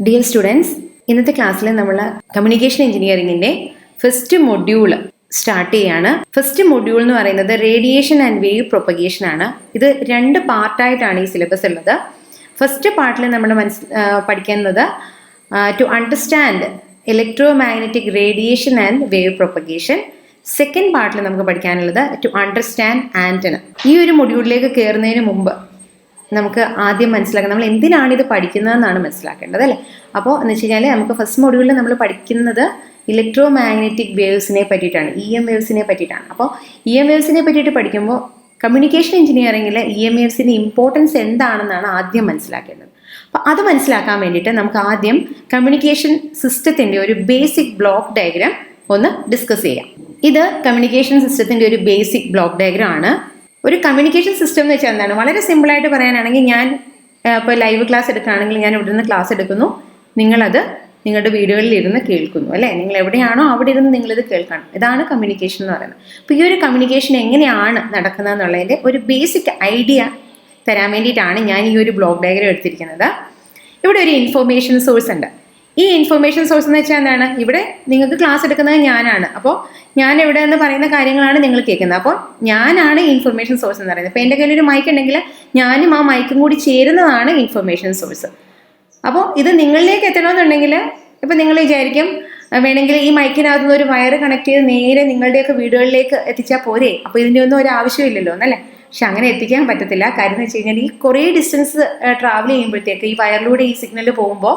Dear students, ഇന്നത്തെ ക്ലാസ്സിൽ നമ്മൾ കമ്മ്യൂണിക്കേഷൻ എഞ്ചിനീയറിംഗിന്റെ ഫസ്റ്റ് മൊഡ്യൂൾ സ്റ്റാർട്ട് ചെയ്യാണ്. ഫസ്റ്റ് മൊഡ്യൂൾ എന്ന് പറയുന്നത് റേഡിയേഷൻ ആൻഡ് വേവ് പ്രൊപ്പഗേഷൻ ആണ്. ഇത് രണ്ട് പാർട്ടായിട്ടാണ് ഈ സിലബസ് ഉള്ളത്. ഫസ്റ്റ് പാർട്ടിൽ നമ്മൾ പഠിക്കുന്നത് to understand electro magnetic radiation and wave propagation. Second പാർട്ടിൽ നമുക്ക് പഠിക്കാനുള്ളത് ടു അണ്ടർസ്റ്റാൻഡ് ആന്റിന. ഈ ഒരു മൊഡ്യൂളിലേക്ക് കയറുന്നതിന് മുമ്പ് നമുക്ക് ആദ്യം മനസ്സിലാക്കാം നമ്മൾ എന്തിനാണ് ഇത് പഠിക്കുന്നതെന്നാണ് മനസ്സിലാക്കേണ്ടത് അല്ലേ. അപ്പോൾ എന്ന് വെച്ച് കഴിഞ്ഞാൽ നമുക്ക് ഫസ്റ്റ് മൊഡ്യൂളിൽ നമ്മൾ പഠിക്കുന്നത് ഇലക്ട്രോ മാഗ്നറ്റിക് വേവ്സിനെ പറ്റിയിട്ടാണ്, EM വേവ്സിനെ പറ്റിയിട്ടാണ്. അപ്പോൾ EM വേവ്സിനെ പറ്റിയിട്ട് പഠിക്കുമ്പോൾ കമ്മ്യൂണിക്കേഷൻ എഞ്ചിനീയറിംഗിൽ EM വേവ്സിൻ്റെ ഇമ്പോർട്ടൻസ് എന്താണെന്നാണ് ആദ്യം മനസ്സിലാക്കേണ്ടത്. അപ്പോൾ അത് മനസ്സിലാക്കാൻ വേണ്ടിയിട്ട് നമുക്ക് ആദ്യം കമ്മ്യൂണിക്കേഷൻ സിസ്റ്റത്തിൻ്റെ ഒരു ബേസിക് ബ്ലോക്ക് ഡയഗ്രാം ഒന്ന് ഡിസ്കസ് ചെയ്യാം. ഇത് കമ്മ്യൂണിക്കേഷൻ സിസ്റ്റത്തിൻ്റെ ഒരു ബേസിക് ബ്ലോക്ക് ഡയഗ്രാം ആണ്. ഒരു കമ്മ്യൂണിക്കേഷൻ സിസ്റ്റം എന്ന് വെച്ചാൽ എന്താണ്, വളരെ സിമ്പിളായിട്ട് പറയാനാണെങ്കിൽ ഞാൻ ഇപ്പോൾ ലൈവ് ക്ലാസ് എടുക്കുകയാണെങ്കിൽ ഞാൻ ഇവിടെ നിന്ന് ക്ലാസ് എടുക്കുന്നു, നിങ്ങളത് നിങ്ങളുടെ വീടുകളിൽ ഇരുന്ന് കേൾക്കുന്നു അല്ലേ. നിങ്ങൾ എവിടെയാണോ അവിടെ ഇരുന്ന് നിങ്ങളിത് കേൾക്കണം. ഇതാണ് കമ്മ്യൂണിക്കേഷൻ എന്ന് പറയുന്നത്. അപ്പോൾ ഈ ഒരു കമ്മ്യൂണിക്കേഷൻ എങ്ങനെയാണ് നടക്കുന്നത് എന്നുള്ളതിൻ്റെ ഒരു ബേസിക് ഐഡിയ തരാൻ വേണ്ടിയിട്ടാണ് ഞാൻ ഈ ഒരു ബ്ലോക്ക് ഡയഗ്രാം എടുത്തിരിക്കുന്നത്. ഇവിടെ ഒരു ഇൻഫർമേഷൻ സോഴ്സ് ഉണ്ട്. ഈ ഇൻഫർമേഷൻ സോഴ്സ് എന്ന് വെച്ചാൽ എന്താണ്, ഇവിടെ നിങ്ങൾക്ക് ക്ലാസ് എടുക്കുന്നത് ഞാനാണ്. അപ്പോൾ ഞാൻ ഇവിടെ നിന്ന് പറയുന്ന കാര്യങ്ങളാണ് നിങ്ങൾ കേൾക്കുന്നത്. അപ്പോൾ ഞാനാണ് ഇൻഫർമേഷൻ സോഴ്സ് എന്ന് പറയുന്നത്. ഇപ്പോൾ എൻ്റെ കയ്യിൽ ഒരു മൈക്ക് ഉണ്ടെങ്കിൽ ഞാനും ആ മൈക്കും കൂടി ചേരുന്നതാണ് ഇൻഫർമേഷൻ സോഴ്സ്. അപ്പോൾ ഇത് നിങ്ങളിലേക്ക് എത്തണമെന്നുണ്ടെങ്കിൽ ഇപ്പം നിങ്ങൾ വിചാരിക്കും വേണമെങ്കിൽ ഈ മൈക്കിനകത്ത് നിന്ന് ഒരു വയർ കണക്ട് ചെയ്ത് നേരെ നിങ്ങളുടെയൊക്കെ വീടുകളിലേക്ക് എത്തിച്ചാൽ പോരെ, അപ്പോൾ ഇതിൻ്റെ ഒന്നും ഒരു ആവശ്യമില്ലല്ലോ എന്നല്ലേ. പക്ഷെ അങ്ങനെ എത്തിക്കാൻ പറ്റത്തില്ല. കാര്യം എന്ന് വെച്ച് കഴിഞ്ഞാൽ ഈ കുറേ ഡിസ്റ്റൻസ് ട്രാവൽ ചെയ്യുമ്പോഴത്തേക്ക് ഈ വയറിലൂടെ ഈ സിഗ്നൽ പോകുമ്പോൾ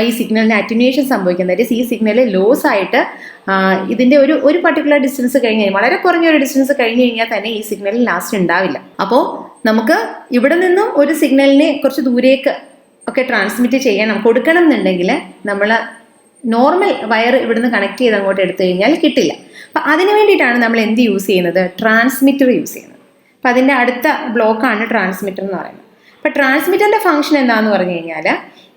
ഈ സിഗ്നലിന് അറ്റുനേഷൻ സംഭവിക്കും. ദാറ്റ് ഈസ് ഈ സിഗ്നൽ ലോസ് ആയിട്ട് ഇതിൻ്റെ ഒരു പർട്ടിക്കുലർ ഡിസ്റ്റൻസ് കഴിഞ്ഞ് കഴിഞ്ഞാൽ, വളരെ കുറഞ്ഞൊരു ഡിസ്റ്റൻസ് കഴിഞ്ഞ് കഴിഞ്ഞാൽ തന്നെ ഈ സിഗ്നൽ ലാസ്റ്റ് ഉണ്ടാവില്ല. അപ്പോൾ നമുക്ക് ഇവിടെ നിന്നും ഒരു സിഗ്നലിനെ കുറച്ച് ദൂരേക്ക് ഒക്കെ ട്രാൻസ്മിറ്റ് ചെയ്യണം, കൊടുക്കണം എന്നുണ്ടെങ്കിൽ നമ്മൾ നോർമൽ വയർ ഇവിടുന്ന് കണക്ട് ചെയ്ത് അങ്ങോട്ട് എടുത്തു കഴിഞ്ഞാൽ കിട്ടില്ല. അപ്പം അതിന് വേണ്ടിയിട്ടാണ് നമ്മൾ എന്ത് യൂസ് ചെയ്യുന്നത്, ട്രാൻസ്മിറ്റർ യൂസ് ചെയ്യുന്നത്. അപ്പം അതിൻ്റെ അടുത്ത ബ്ലോക്കാണ് ട്രാൻസ്മിറ്റർ എന്ന് പറയുന്നത്. അപ്പം ട്രാൻസ്മിറ്ററിൻ്റെ ഫംഗ്ഷൻ എന്താണെന്ന് പറഞ്ഞു കഴിഞ്ഞാൽ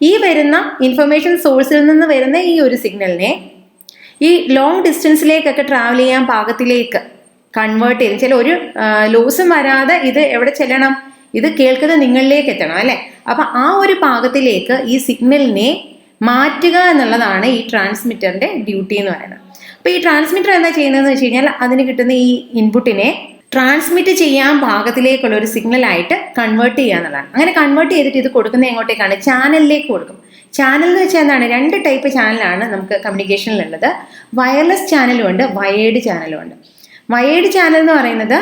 ഈ വരുന്ന ഇൻഫർമേഷൻ സോഴ്സിൽ നിന്ന് വരുന്ന ഈ ഒരു സിഗ്നലിനെ ഈ ലോങ് ഡിസ്റ്റൻസിലേക്കൊക്കെ ട്രാവൽ ചെയ്യാൻ പാകത്തിലേക്ക് കൺവേർട്ട് ചെയ്ത്, ചില ഒരു ലോസും വരാതെ ഇത് എവിടെ ചെല്ലണം, ഇത് കേൾക്കുന്നത് നിങ്ങളിലേക്ക് എത്തണം അല്ലേ. അപ്പം ആ ഒരു പാകത്തിലേക്ക് ഈ സിഗ്നലിനെ മാറ്റുക എന്നുള്ളതാണ് ഈ ട്രാൻസ്മിറ്ററിൻ്റെ ഡ്യൂട്ടി എന്ന് പറയുന്നത്. അപ്പോൾ ഈ ട്രാൻസ്മിറ്റർ എന്താ ചെയ്യുന്നതെന്ന് വെച്ച് കഴിഞ്ഞാൽ അതിന് കിട്ടുന്ന ഈ ഇൻപുട്ടിനെ ട്രാൻസ്മിറ്റ് ചെയ്യാൻ പാകത്തിലേക്കുള്ള ഒരു സിഗ്നലായിട്ട് കൺവേർട്ട് ചെയ്യുക എന്നുള്ളതാണ്. അങ്ങനെ കൺവേർട്ട് ചെയ്തിട്ട് ഇത് കൊടുക്കുന്നത് എങ്ങോട്ടേക്കാണ്, ചാനലിലേക്ക് കൊടുക്കും. ചാനൽ എന്ന് വെച്ചാൽ എന്താണ്, രണ്ട് ടൈപ്പ് ചാനലാണ് നമുക്ക് കമ്മ്യൂണിക്കേഷനിലുള്ളത്. വയർലെസ് ചാനലും ഉണ്ട്, വയേർഡ് ചാനലും ഉണ്ട്. വയേർഡ് ചാനൽ എന്ന് പറയുന്നത്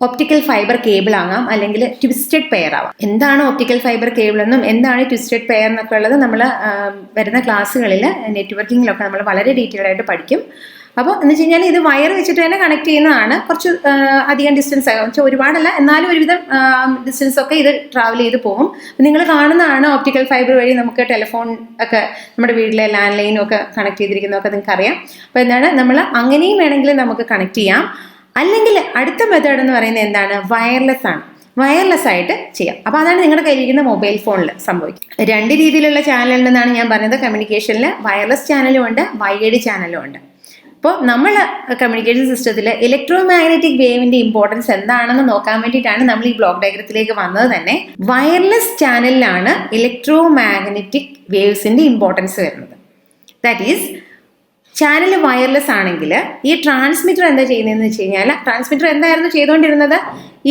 ഒപ്റ്റിക്കൽ ഫൈബർ കേബിൾ ആകാം, അല്ലെങ്കിൽ ട്വിസ്റ്റഡ് പെയർ ആവാം. എന്താണ് ഒപ്റ്റിക്കൽ ഫൈബർ കേബിൾ എന്നും എന്താണ് ട്വിസ്റ്റഡ് പെയർ എന്നൊക്കെ ഉള്ളത് നമ്മൾ വരുന്ന ക്ലാസ്സുകളിൽ നെറ്റ്വർക്കിങ്ങിലൊക്കെ നമ്മൾ വളരെ ഡീറ്റെയിൽഡ് ആയിട്ട് പഠിക്കും. അപ്പോൾ എന്ന് വെച്ച് കഴിഞ്ഞാൽ ഇത് വയർ വെച്ചിട്ട് തന്നെ കണക്ട് ചെയ്യുന്നതാണ്. കുറച്ച് അധികം ഡിസ്റ്റൻസ് ആകും, ഒരുപാടല്ല എന്നാലും ഒരുവിധം ഡിസ്റ്റൻസ് ഒക്കെ ഇത് ട്രാവൽ ചെയ്ത് പോകും. നിങ്ങൾ കാണുന്നതാണ് ഒപ്റ്റിക്കൽ ഫൈബർ വഴി നമുക്ക് ടെലിഫോൺ ഒക്കെ നമ്മുടെ വീട്ടിലെ ലാൻഡ് ലൈനും ഒക്കെ കണക്ട് ചെയ്തിരിക്കുന്നതൊക്കെ നിങ്ങൾക്ക് അറിയാം. അപ്പോൾ എന്താണ്, നമ്മൾ അങ്ങനെയും വേണമെങ്കിൽ നമുക്ക് കണക്ട് ചെയ്യാം. അല്ലെങ്കിൽ അടുത്ത മെത്തേഡ് എന്ന് പറയുന്നത് എന്താണ്, വയർലെസ് ആണ്. വയർലെസ് ആയിട്ട് ചെയ്യാം. അപ്പോൾ അതാണ് നിങ്ങളുടെ കയ്യിലിരിക്കുന്ന മൊബൈൽ ഫോണിൽ സംഭവിക്കും. രണ്ട് രീതിയിലുള്ള ചാനൽ ഉണ്ടെന്നാണ് ഞാൻ പറഞ്ഞത് കമ്മ്യൂണിക്കേഷനിൽ. വയർലെസ് ചാനലും ഉണ്ട്, വയേർഡ് ചാനലും ഉണ്ട്. അപ്പോൾ നമ്മൾ കമ്മ്യൂണിക്കേഷൻ സിസ്റ്റത്തിൽ ഇലക്ട്രോ മാഗ്നറ്റിക് വേവിന്റെ ഇമ്പോർട്ടൻസ് എന്താണെന്ന് നോക്കാൻ വേണ്ടിയിട്ടാണ് നമ്മൾ ഈ ബ്ലോക്ക് ഡയഗ്രത്തിലേക്ക് വന്നത് തന്നെ. വയർലെസ് ചാനലിലാണ് ഇലക്ട്രോ മാഗ്നറ്റിക് വേവ്സിന്റെ ഇമ്പോർട്ടൻസ് വരുന്നത്. ദാറ്റ് ഈസ് ചാനൽ വയർലെസ് ആണെങ്കിൽ ഈ ട്രാൻസ്മിറ്റർ എന്താ ചെയ്യുന്നതെന്ന് വെച്ച് കഴിഞ്ഞാൽ, ട്രാൻസ്മിറ്റർ എന്തായിരുന്നു ചെയ്തുകൊണ്ടിരുന്നത്,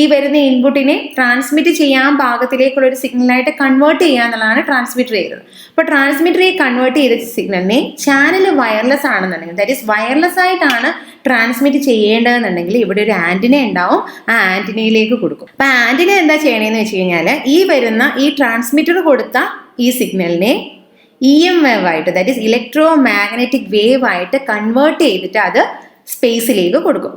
ഈ വരുന്ന ഇൻപുട്ടിനെ ട്രാൻസ്മിറ്റ് ചെയ്യാൻ പാകത്തിലേക്കുള്ള ഒരു സിഗ്നലായിട്ട് കൺവേർട്ട് ചെയ്യുക എന്നുള്ളതാണ് ട്രാൻസ്മിറ്റർ ചെയ്തത്. അപ്പോൾ ട്രാൻസ്മിറ്റർ ഈ കൺവേർട്ട് ചെയ്ത സിഗ്നലിനെ ചാനൽ വയർലെസ് ആണെന്നുണ്ടെങ്കിൽ, ദാറ്റ് ഈസ് വയർലെസ് ആയിട്ടാണ് ട്രാൻസ്മിറ്റ് ചെയ്യേണ്ടതെന്നുണ്ടെങ്കിൽ ഇവിടെ ഒരു ആന്റിന ഉണ്ടാവും, ആ ആന്റിനയിലേക്ക് കൊടുക്കും. അപ്പോൾ ആന്റിന എന്താ ചെയ്യണേന്ന് വെച്ച് കഴിഞ്ഞാൽ ഈ വരുന്ന ഈ ട്രാൻസ്മിറ്റർ കൊടുത്ത ഈ സിഗ്നലിനെ EM വേവ് ആയിട്ട്, that is electro magnetic wave ആയിട്ട് കൺവേർട്ട് ചെയ്തിട്ട് അത് സ്പേസിലേക്ക് കൊടുക്കും.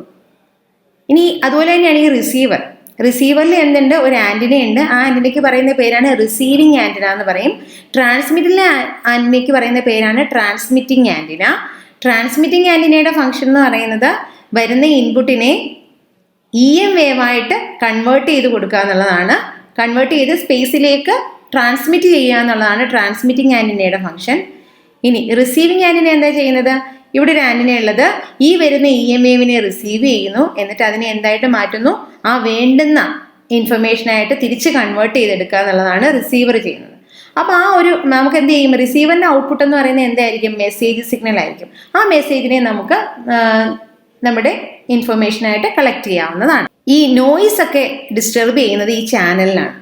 ഇനി അതുപോലെ തന്നെയാണ് ഈ റിസീവർ. റിസീവറിൽ എന്തുണ്ട്, ഒരു ആന്റിന ഉണ്ട്. ആ ആന്റിനയ്ക്ക് പറയുന്ന പേരാണ് റിസീവിങ് ആന്റിന എന്ന് പറയും. ട്രാൻസ്മിറ്ററിലെ ആന്റിനയ്ക്ക് പറയുന്ന പേരാണ് ട്രാൻസ്മിറ്റിംഗ് ആന്റിന. ട്രാൻസ്മിറ്റിംഗ് ആന്റിനയുടെ ഫംഗ്ഷൻ എന്ന് പറയുന്നത് വരുന്ന ഇൻപുട്ടിനെ EM വേവ് ആയിട്ട് കൺവേർട്ട് ചെയ്ത് കൊടുക്കുക എന്നുള്ളതാണ്. കൺവേർട്ട് ചെയ്ത് സ്പേസിലേക്ക് ട്രാൻസ്മിറ്റ് ചെയ്യുക എന്നുള്ളതാണ് ട്രാൻസ്മിറ്റിംഗ് ആന്റിനയുടെ ഫംഗ്ഷൻ. ഇനി റിസീവിങ് ആന്റിന എന്താ ചെയ്യുന്നത്, ഇവിടെ ഒരു ആന്റിന ഉള്ളത് ഈ വരുന്ന EM വേവിനെ റിസീവ് ചെയ്യുന്നു, എന്നിട്ട് അതിനെ എന്തായിട്ട് മാറ്റുന്നു, ആ വേണ്ടുന്ന ഇൻഫർമേഷനായിട്ട് തിരിച്ച് കൺവേർട്ട് ചെയ്തെടുക്കുക എന്നുള്ളതാണ് റിസീവർ ചെയ്യുന്നത്. അപ്പോൾ ആ ഒരു നമുക്ക് എന്ത് ചെയ്യും, റിസീവറിൻ്റെ ഔട്ട്പുട്ട് എന്ന് പറയുന്നത് എന്തായിരിക്കും, മെസ്സേജ് സിഗ്നൽ ആയിരിക്കും. ആ മെസ്സേജിനെ നമുക്ക് നമ്മുടെ ഇൻഫർമേഷനായിട്ട് കളക്ട് ചെയ്യാവുന്നതാണ്. ഈ നോയ്സ് ഒക്കെ ഡിസ്റ്റർബ് ചെയ്യുന്നത് ഈ ചാനലിലാണ്.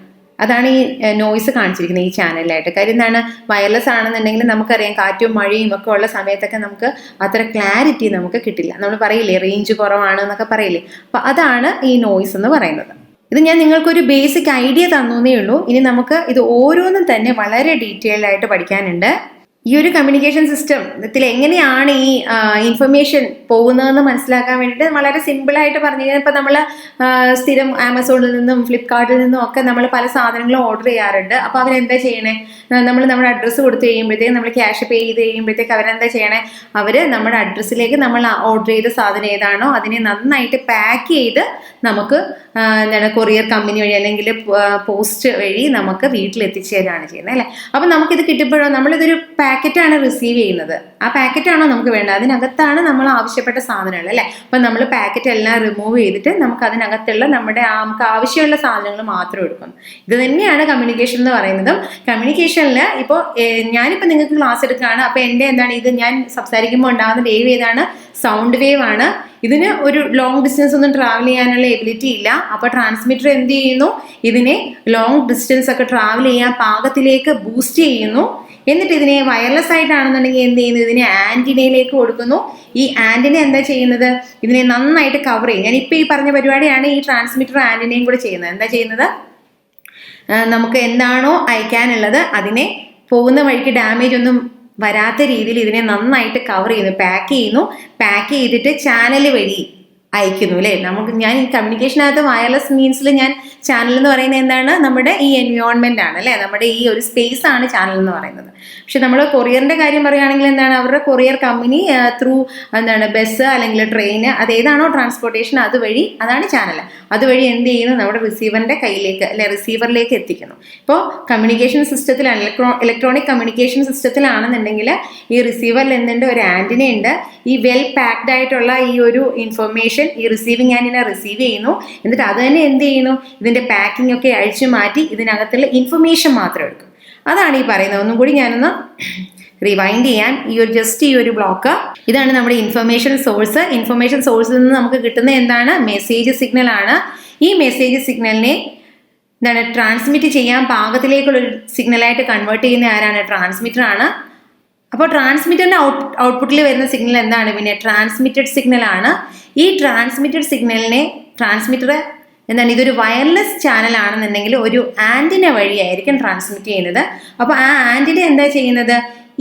അതാണ് ഈ നോയ്സ് കാണിച്ചിരിക്കുന്നത് ഈ ചാനലിലായിട്ട്. കാര്യം എന്താണ്, വയർലെസ് ആണെന്നുണ്ടെങ്കിൽ നമുക്കറിയാം കാറ്റും മഴയും ഒക്കെ ഉള്ള സമയത്തൊക്കെ നമുക്ക് അത്ര ക്ലാരിറ്റി നമുക്ക് കിട്ടില്ല. നമ്മൾ പറയില്ലേ റേഞ്ച് കുറവാണ് എന്നൊക്കെ പറയില്ലേ. അപ്പം അതാണ് ഈ നോയ്സ് എന്ന് പറയുന്നത്. ഇത് ഞാൻ നിങ്ങൾക്കൊരു ബേസിക് ഐഡിയ തന്നേ ഉള്ളൂ. ഇനി നമുക്ക് ഇത് ഓരോന്നും തന്നെ വളരെ ഡീറ്റെയിൽഡ് ആയിട്ട് പഠിക്കാനുണ്ട്. ഈ ഒരു കമ്മ്യൂണിക്കേഷൻ സിസ്റ്റത്തിൽ എങ്ങനെയാണ് ഈ ഇൻഫർമേഷൻ പോകുന്നതെന്ന് മനസ്സിലാക്കാൻ വേണ്ടിയിട്ട് വളരെ സിമ്പിളായിട്ട് പറഞ്ഞു കഴിഞ്ഞാൽ, ഇപ്പം നമ്മൾ സ്ഥിരം ആമസോണിൽ നിന്നും ഫ്ലിപ്കാർട്ടിൽ നിന്നും ഒക്കെ നമ്മൾ പല സാധനങ്ങളും ഓർഡർ ചെയ്യാറുണ്ട്. അപ്പോൾ അവരെന്താ ചെയ്യണേ, നമ്മൾ നമ്മുടെ അഡ്രസ്സ് കൊടുത്തു കഴിയുമ്പോഴത്തേക്ക്, നമ്മൾ ക്യാഷ് പേ ചെയ്ത് കഴിയുമ്പോഴത്തേക്ക് അവരെന്താ ചെയ്യണേ, അവർ നമ്മുടെ അഡ്രസ്സിലേക്ക് നമ്മൾ ഓർഡർ ചെയ്ത സാധനം ഏതാണോ അതിനെ നന്നായിട്ട് പാക്ക് ചെയ്ത് നമുക്ക് എന്താണ് കൊറിയർ കമ്പനി വഴി അല്ലെങ്കിൽ പോസ്റ്റ് വഴി നമുക്ക് വീട്ടിലെത്തിച്ചു തരാണ് ചെയ്യുന്നത് അല്ലേ. അപ്പം നമുക്കിത് കിട്ടുമ്പോഴോ നമ്മളിതൊരു പാക്കറ്റാണ് റിസീവ് ചെയ്യുന്നത്. ആ പാക്കറ്റാണോ നമുക്ക് വേണ്ടത്, അതിനകത്താണ് നമ്മൾ ആവശ്യപ്പെട്ട സാധനങ്ങൾ അല്ലേ. അപ്പം നമ്മൾ പാക്കറ്റ് എല്ലാം റിമൂവ് ചെയ്തിട്ട് നമുക്ക് അതിനകത്തുള്ള നമുക്ക് ആവശ്യമുള്ള സാധനങ്ങൾ മാത്രം എടുക്കും. ഇത് തന്നെയാണ് കമ്മ്യൂണിക്കേഷൻ എന്ന് പറയുന്നതും. കമ്മ്യൂണിക്കേഷനിൽ ഇപ്പോൾ ഞാനിപ്പോൾ നിങ്ങൾക്ക് ക്ലാസ് എടുക്കുകയാണ്. അപ്പോൾ എൻ്റെ എന്താണ്, ഇത് ഞാൻ സംസാരിക്കുമ്പോൾ ഉണ്ടാകുന്ന വേവ് ഏതാണ്, സൗണ്ട് വേവ് ആണ്. ഇതിന് ഒരു ലോങ് ഡിസ്റ്റൻസ് ഒന്നും ട്രാവൽ ചെയ്യാനുള്ള എബിലിറ്റി ഇല്ല. അപ്പോൾ ട്രാൻസ്മിറ്റർ എന്ത് ചെയ്യുന്നു, ഇതിനെ ലോങ് ഡിസ്റ്റൻസ് ഒക്കെ ട്രാവൽ ചെയ്യാൻ പാകത്തിലേക്ക് ബൂസ്റ്റ് ചെയ്യുന്നു. എന്നിട്ട് ഇതിനെ വയർലെസ് ആയിട്ടാണെന്നുണ്ടെങ്കിൽ എന്ത് ചെയ്യുന്നു, ഇതിനെ ആന്റിനയിലേക്ക് കൊടുക്കുന്നു. ഈ ആന്റിന എന്താ ചെയ്യുന്നത്, ഇതിനെ നന്നായിട്ട് കവർ ചെയ്യും. ഞാനിപ്പോൾ ഈ പറഞ്ഞ പരിപാടിയാണ് ഈ ട്രാൻസ്മിറ്റർ ആന്റിനയും കൂടെ ചെയ്യുന്നത്. എന്താ ചെയ്യുന്നത്, നമുക്ക് എന്താണോ അയക്കാനുള്ളത് അതിനെ പോകുന്ന വഴിക്ക് ഡാമേജ് ഒന്നും വരാത്ത രീതിയിൽ ഇതിനെ നന്നായിട്ട് കവർ ചെയ്യുന്നു, പാക്ക് ചെയ്തിട്ട് ചാനൽ വഴി അയക്കുന്നു അല്ലേ. ഞാൻ ഈ കമ്മ്യൂണിക്കേഷനകത്ത് വയർലെസ് മീൻസിൽ ഞാൻ ചാനൽ എന്ന് പറയുന്നത് എന്താണ്, നമ്മുടെ ഈ എൻവയോൺമെന്റ് ആണ് അല്ലേ, നമ്മുടെ ഈ ഒരു സ്പേസ് ആണ് ചാനൽ എന്ന് പറയുന്നത്. പക്ഷെ നമ്മൾ കൊറിയറിന്റെ കാര്യം പറയുകയാണെങ്കിൽ എന്താണ്, അവരുടെ കൊറിയർ കമ്പനി ത്രൂ എന്താണ് ബസ് അല്ലെങ്കിൽ ട്രെയിന്, അതേതാണോ ട്രാൻസ്പോർട്ടേഷൻ അതുവഴി, അതാണ് ചാനൽ. അതുവഴി എന്ത് ചെയ്യുന്നു, നമ്മുടെ റിസീവറിന്റെ കയ്യിലേക്ക് അല്ലെ റിസീവറിലേക്ക് എത്തിക്കുന്നു. ഇപ്പോൾ കമ്മ്യൂണിക്കേഷൻ സിസ്റ്റത്തിലാണ്, ഇലക്ട്രോണിക് കമ്മ്യൂണിക്കേഷൻ സിസ്റ്റത്തിലാണെന്നുണ്ടെങ്കിൽ ഈ റിസീവറിൽ എന്തുണ്ട്, ഒരു ആന്റിന ഉണ്ട്. ഈ വെൽ പാക്ഡ് ആയിട്ടുള്ള ഈ ഒരു ഇൻഫർമേഷൻ ഈ റിസീവിങ് ആന്റിന റിസീവ് ചെയ്യുന്നു. എന്നിട്ട് അത് തന്നെ എന്ത് ചെയ്യുന്നു, ഇതിന്റെ പാക്കിംഗ് ഒക്കെ അഴിച്ചു മാറ്റി ഇതിനകത്തുള്ള ഇൻഫർമേഷൻ മാത്രം എടുക്കും. അതാണ് ഈ പറയുന്നത്. ഒന്നും കൂടി ഞാനൊന്ന് റിവൈൻഡ് ചെയ്യാൻ, ഈ ഒരു ബ്ലോക്ക് ഇതാണ് നമ്മുടെ ഇൻഫർമേഷൻ സോഴ്സ്. ഇൻഫർമേഷൻ സോഴ്സിൽ നിന്ന് നമുക്ക് കിട്ടുന്ന എന്താണ്, മെസ്സേജ് സിഗ്നൽ ആണ്. ഈ മെസ്സേജ് സിഗ്നലിനെ എന്താണ് ട്രാൻസ്മിറ്റ് ചെയ്യാൻ പാകത്തിലേക്കുള്ള ഒരു സിഗ്നലായിട്ട് കൺവേർട്ട് ചെയ്യുന്ന ആരാണ്, ട്രാൻസ്മിറ്റർ ആണ്. അപ്പോൾ ട്രാൻസ്മിറ്ററിന്റെ ഔട്ട്പുട്ടിൽ വരുന്ന സിഗ്നൽ എന്താണ്, പിന്നെ ട്രാൻസ്മിറ്റഡ് സിഗ്നൽ ആണ്. ഈ ട്രാൻസ്മിറ്റഡ് സിഗ്നലിനെ ട്രാൻസ്മിറ്റർ എന്താണ്, ഇതൊരു വയർലെസ് ചാനൽ ആണെന്നുണ്ടെങ്കിൽ ഒരു ആന്റിന വഴിയായിരിക്കും ട്രാൻസ്മിറ്റ് ചെയ്യുന്നത്. അപ്പോൾ ആ ആന്റിന എന്താ ചെയ്യുന്നത്,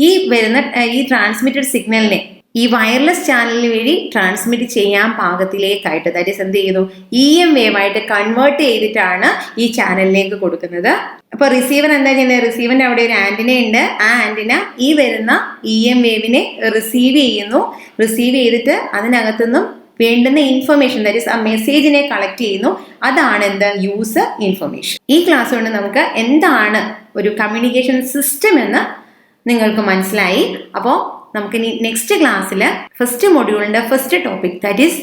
ഈ ട്രാൻസ്മിറ്റഡ് സിഗ്നലിനെ ഈ വയർലെസ് ചാനൽ വഴി ട്രാൻസ്മിറ്റ് ചെയ്യാൻ പാകത്തിലേക്കായിട്ട്, ദാറ്റ് ഈസ് എന്ത് ചെയ്യുന്നു, EM വേവായിട്ട് കൺവേർട്ട് ചെയ്തിട്ടാണ് ഈ ചാനലിലേക്ക് കൊടുക്കുന്നത്. അപ്പൊ റിസീവർ എന്താ ചെയ്യുന്നത്, റിസീവറിന്റെ അവിടെ ഒരു ആന്റിന ഉണ്ട്. ആ ആന്റിന ഈ വരുന്ന EM വേവിനെ റിസീവ് ചെയ്തിട്ട് അതിനകത്തുനിന്നും വേണ്ടുന്ന ഇൻഫർമേഷൻ, ദാറ്റ് ഈസ് ആ മെസ്സേജിനെ കളക്ട് ചെയ്യുന്നു. അതാണ് എന്ത്, യൂസർ ഇൻഫർമേഷൻ. ഈ ക്ലാസ് കൊണ്ട് നമുക്ക് എന്താണ് ഒരു കമ്മ്യൂണിക്കേഷൻ സിസ്റ്റം എന്ന് നിങ്ങൾക്ക് മനസ്സിലായി. അപ്പോൾ നമുക്കിനി നെക്സ്റ്റ് ക്ലാസ്സിൽ ഫസ്റ്റ് മൊഡ്യൂളിന്റെ ഫസ്റ്റ് ടോപ്പിക്, ദാറ്റ് ഈസ്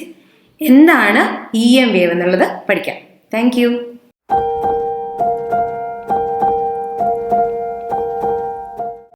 എന്താണ് EM വേവ് എന്നുള്ളത് പഠിക്കാം. താങ്ക്